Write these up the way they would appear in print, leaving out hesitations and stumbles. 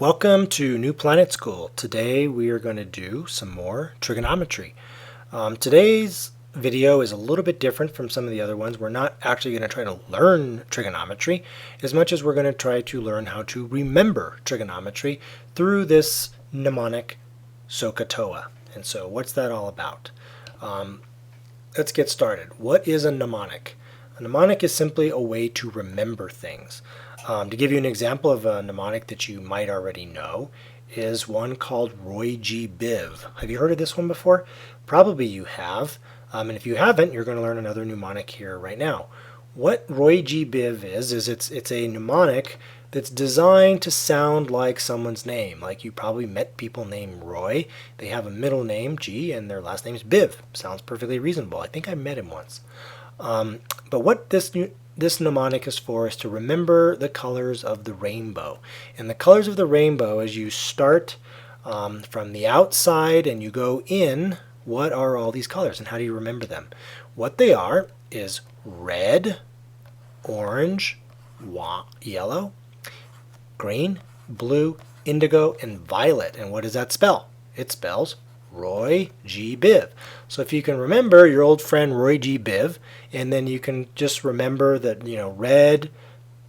Welcome to New Planet School. Today we are going to do some more trigonometry. Today's video is a little bit different from some of the other ones. We're not actually going to try to learn trigonometry as much as we're going to try to learn how to remember trigonometry through this mnemonic Soh-Cah-Toa. And so what's that all about? Let's get started. What is a mnemonic? A mnemonic is simply a way to remember things. To give you an example of a mnemonic that you might already know is one called Roy G. Biv. Have you heard of this one before? Probably you have. And if you haven't, you're going to learn another mnemonic here right now. What Roy G. Biv is it's a mnemonic that's designed to sound like someone's name. Like you probably met people named Roy. They have a middle name, G, and their last name is Biv. Sounds perfectly reasonable. I think I met him once. But what this mnemonic is for is to remember the colors of the rainbow. And the colors of the rainbow, as you start from the outside and you go in, what are all these colors and how do you remember them? What they are is red, orange, yellow, green, blue, indigo, and violet. And what does that spell? It spells Roy G. Biv. So if you can remember your old friend Roy G. Biv, and then you can just remember that, red,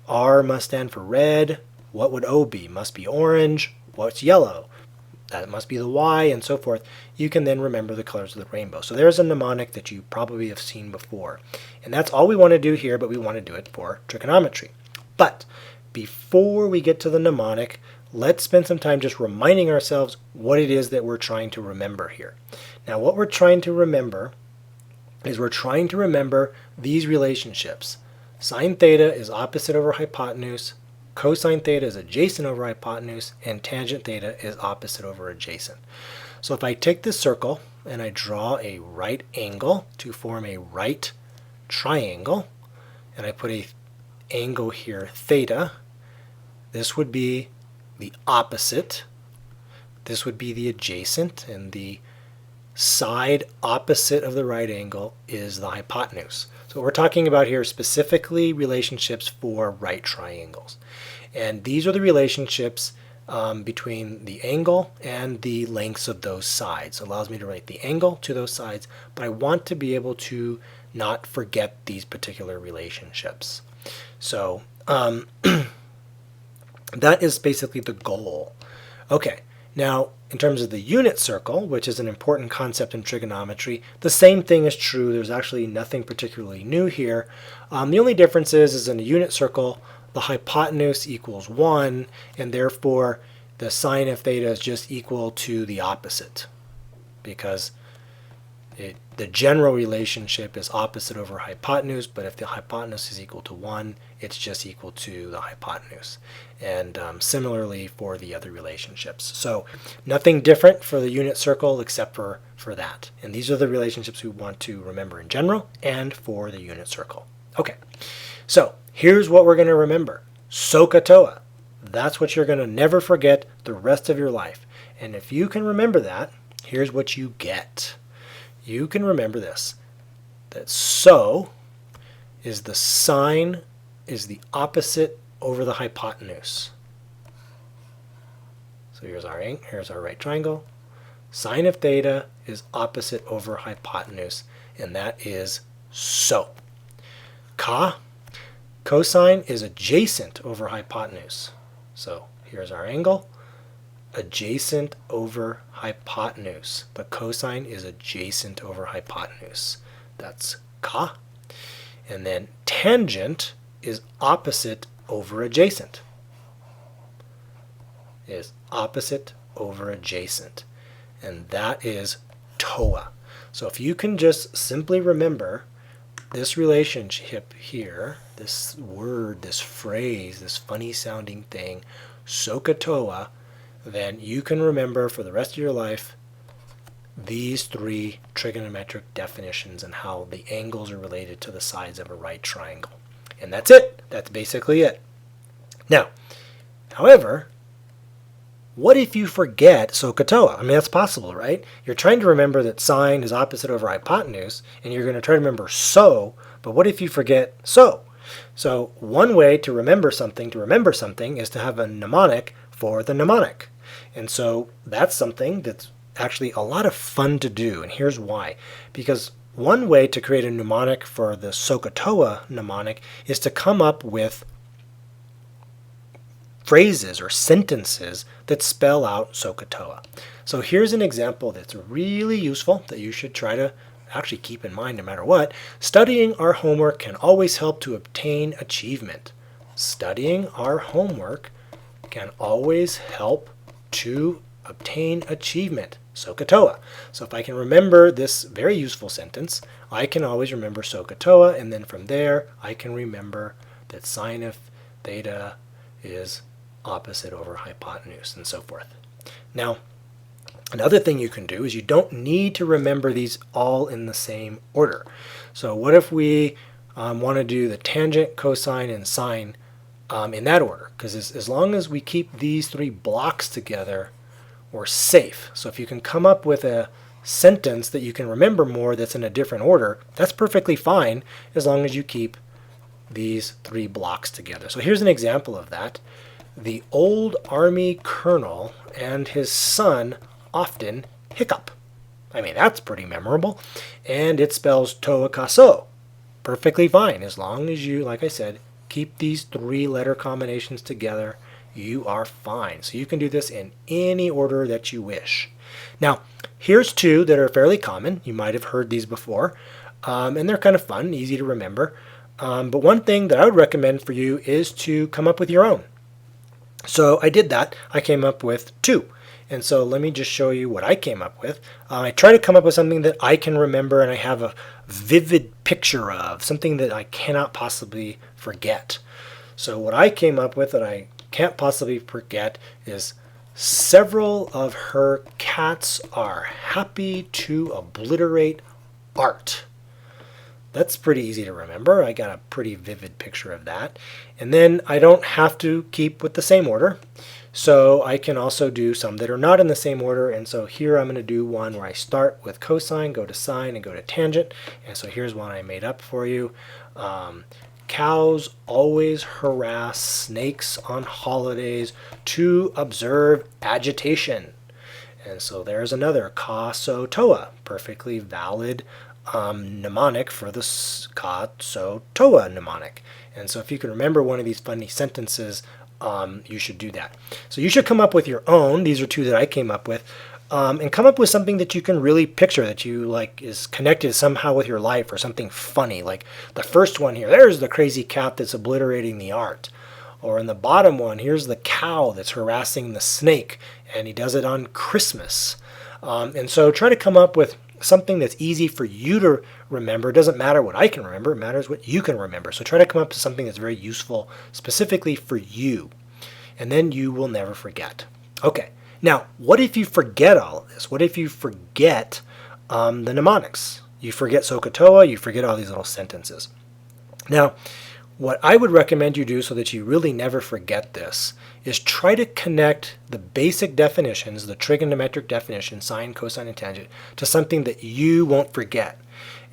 R must stand for red. What would O be? Must be orange. What's yellow? That must be the Y, and so forth. You can then remember the colors of the rainbow. So there's a mnemonic that you probably have seen before. And that's all we want to do here, but we want to do it for trigonometry. But before we get to the mnemonic, let's spend some time just reminding ourselves what it is that we're trying to remember here. Now, what we're trying to remember is we're trying to remember these relationships. Sine theta is opposite over hypotenuse, cosine theta is adjacent over hypotenuse, and tangent theta is opposite over adjacent. So if I take this circle and I draw a right angle to form a right triangle, and I put a angle here, theta, this would be the opposite, this would be the adjacent, and the side opposite of the right angle is the hypotenuse. So what we're talking about here is specifically relationships for right triangles. And these are the relationships between the angle and the lengths of those sides. It allows me to write the angle to those sides, but I want to be able to not forget these particular relationships. So that is basically the goal. Okay, now in terms of the unit circle, which is an important concept in trigonometry, the same thing is true. There's actually nothing particularly new here. The only difference is in a unit circle, the hypotenuse equals 1, and therefore the sine of theta is just equal to the opposite, because the general relationship is opposite over hypotenuse, but if the hypotenuse is equal to 1, it's just equal to the hypotenuse. And similarly for the other relationships. So nothing different for the unit circle except for that. And these are the relationships we want to remember in general and for the unit circle. Okay, so here's what we're going to remember. Soh-Cah-Toa. That's what you're going to never forget the rest of your life. And if you can remember that, here's what you get. You can remember this, that Soh is the sine, is the opposite over the hypotenuse. So here's our right triangle. Sine of theta is opposite over hypotenuse, and that is Soh. Ka, cosine is adjacent over hypotenuse. So here's our angle. Adjacent over hypotenuse. The cosine is adjacent over hypotenuse. That's Ka. And then tangent is opposite over adjacent. Is opposite over adjacent. And that is Toa. So if you can just simply remember this relationship here, this word, this phrase, this funny sounding thing, Soh-Cah-Toa, then you can remember for the rest of your life these three trigonometric definitions and how the angles are related to the sides of a right triangle. And that's it. That's basically it. Now, however, what if you forget Soh-Cah-Toa? I mean, that's possible, right? You're trying to remember that sine is opposite over hypotenuse, and you're going to try to remember Soh, but what if you forget Soh? So one way to remember something is to have a mnemonic for the mnemonic. And so that's something that's actually a lot of fun to do. And here's why. Because one way to create a mnemonic for the Soh-Cah-Toa mnemonic is to come up with phrases or sentences that spell out Soh-Cah-Toa. So here's an example that's really useful that you should try to actually keep in mind no matter what. Studying our homework can always help to obtain achievement. Studying our homework can always help to obtain achievement. Soh-Cah-Toa. So if I can remember this very useful sentence, I can always remember Soh-Cah-Toa, and then from there I can remember that sine of theta is opposite over hypotenuse, and so forth. Now, another thing you can do is you don't need to remember these all in the same order. So what if we want to do the tangent, cosine, and sine in that order? Because as long as we keep these three blocks together, we're safe. So if you can come up with a sentence that you can remember more that's in a different order, that's perfectly fine as long as you keep these three blocks together. So here's an example of that. The old army colonel and his son often hiccup. I mean, that's pretty memorable. And it spells Toa-Ka-So. Perfectly fine as long as you, like I said, keep these three-letter combinations together. You are fine. So you can do this in any order that you wish. Now, here's two that are fairly common. You might have heard these before. And they're kind of fun, easy to remember. But one thing that I would recommend for you is to come up with your own. So I did that. I came up with two. And so let me just show you what I came up with. I try to come up with something that I can remember and I have a vivid picture of, something that I cannot possibly forget. So what I came up with that I can't possibly forget is several of her cats are happy to obliterate art. That's pretty easy to remember. I got a pretty vivid picture of that. And then I don't have to keep with the same order. So I can also do some that are not in the same order. And so here I'm going to do one where I start with cosine, go to sine, and go to tangent. And so here's one I made up for you. Cows always harass snakes on holidays to observe agitation. And so there's another Ka-So-Toa, perfectly valid mnemonic for the Ka-So-Toa mnemonic. And so if you can remember one of these funny sentences, you should do that. So you should come up with your own. These are two that I came up with. And come up with something that you can really picture, that you like is connected somehow with your life, or something funny. Like the first one here, there's the crazy cat that's obliterating the art. Or in the bottom one, here's the cow that's harassing the snake, and he does it on Christmas. And so try to come up with something that's easy for you to remember. It doesn't matter what I can remember, it matters what you can remember. So try to come up with something that's very useful specifically for you, and then you will never forget. Okay, now what if you forget all of this? What if you forget the mnemonics? You forget Soh-Cah-Toa, you forget all these little sentences. Now, what I would recommend you do so that you really never forget this is try to connect the basic definitions, the trigonometric definition, sine, cosine, and tangent, to something that you won't forget.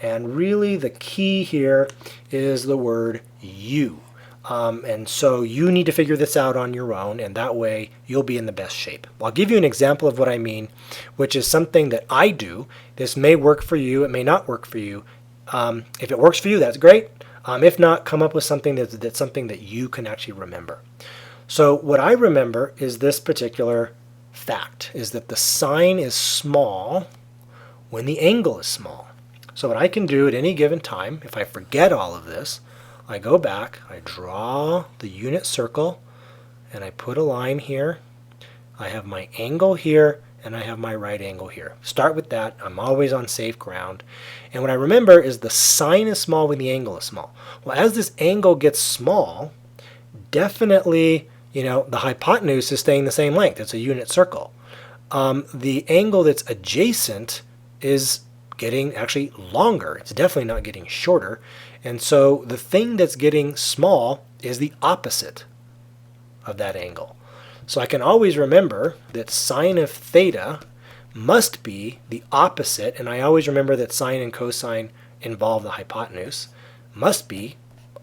And really the key here is the word you. And so you need to figure this out on your own, and that way you'll be in the best shape. I'll give you an example of what I mean, which is something that I do. This may work for you, it may not work for you. If it works for you, that's great. If not, come up with something that's something that you can actually remember. So what I remember is this particular fact, is that the sine is small when the angle is small. So what I can do at any given time, if I forget all of this, I go back, I draw the unit circle, and I put a line here. I have my angle here, and I have my right angle here. Start with that. I'm always on safe ground. And what I remember is the sine is small when the angle is small. Well, as this angle gets small, definitely, the hypotenuse is staying the same length. It's a unit circle. The angle that's adjacent is getting actually longer. It's definitely not getting shorter. And so the thing that's getting small is the opposite of that angle. So I can always remember that sine of theta must be the opposite, and I always remember that sine and cosine involve the hypotenuse, must be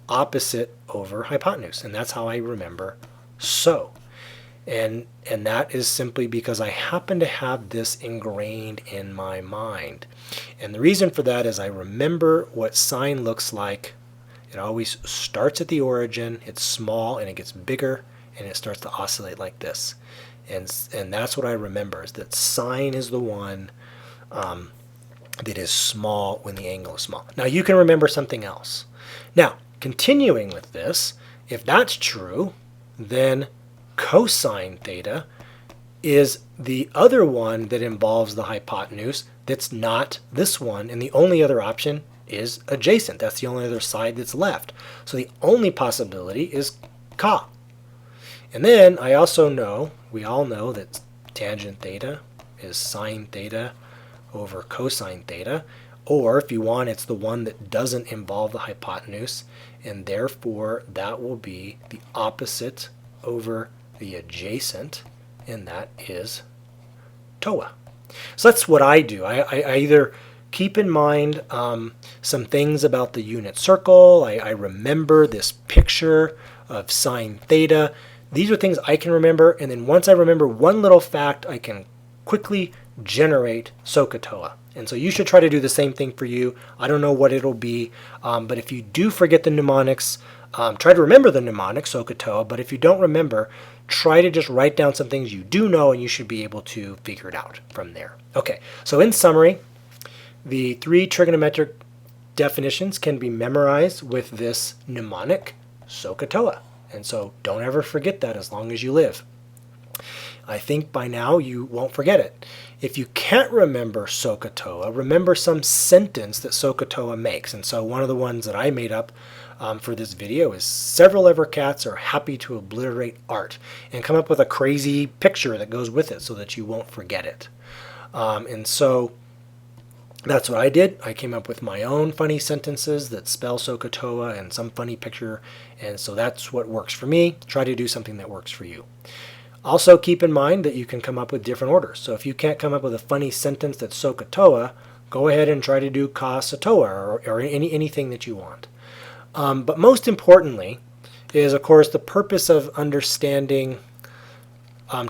opposite over hypotenuse. And that's how I remember so. And that is simply because I happen to have this ingrained in my mind. And the reason for that is I remember what sine looks like. It always starts at the origin, it's small, and it gets bigger, and it starts to oscillate like this. And that's what I remember, is that sine is the one that is small when the angle is small. Now you can remember something else. Now, continuing with this, if that's true, then cosine theta is the other one that involves the hypotenuse that's not this one, and the only other option is adjacent. That's the only other side that's left. So the only possibility is Ka. And then I also know, we all know that tangent theta is sine theta over cosine theta, or if you want, it's the one that doesn't involve the hypotenuse, and therefore that will be the opposite over the adjacent, and that is Toa. So that's what I do. I either keep in mind some things about the unit circle. I remember this picture of sine theta. These are things I can remember, and then once I remember one little fact, I can quickly generate Soh-Cah-Toa. And so you should try to do the same thing for you. I don't know what it'll be, but if you do forget the mnemonics, try to remember the mnemonics, Soh-Cah-Toa, but if you don't remember, try to just write down some things you do know, and you should be able to figure it out from there. Okay, so in summary, the 3 trigonometric definitions can be memorized with this mnemonic, Soh-Cah-Toa. And so don't ever forget that as long as you live. I think by now you won't forget it. If you can't remember Soh-Cah-Toa, remember some sentence that Soh-Cah-Toa makes. And so one of the ones that I made up for this video is several ever cats are happy to obliterate art, and come up with a crazy picture that goes with it so that you won't forget it. And so that's what I did. I came up with my own funny sentences that spell Soh-Cah-Toa and some funny picture, and so that's what works for me. Try to do something that works for you. Also keep in mind that you can come up with different orders. So if you can't come up with a funny sentence that's Soh-Cah-Toa, go ahead and try to do Ka-Sa-Toa or anything that you want. But most importantly is, of course, the purpose of understanding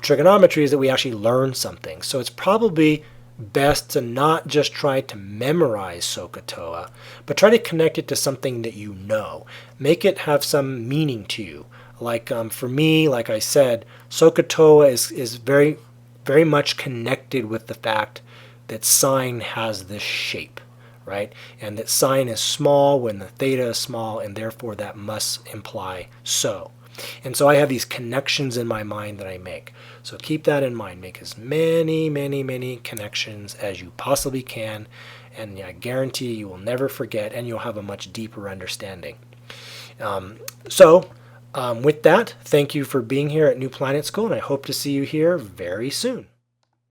trigonometry is that we actually learn something. So it's probably best to not just try to memorize Soh-Cah-Toa, but try to connect it to something that you know. Make it have some meaning to you. Like for me, like I said, Soh-Cah-Toa is very, very much connected with the fact that sine has this shape, right? And that sine is small when the theta is small, and therefore that must imply so. And so I have these connections in my mind that I make. So keep that in mind. Make as many, many, many connections as you possibly can, and I guarantee you will never forget, and you'll have a much deeper understanding. With that, thank you for being here at New Planet School, and I hope to see you here very soon.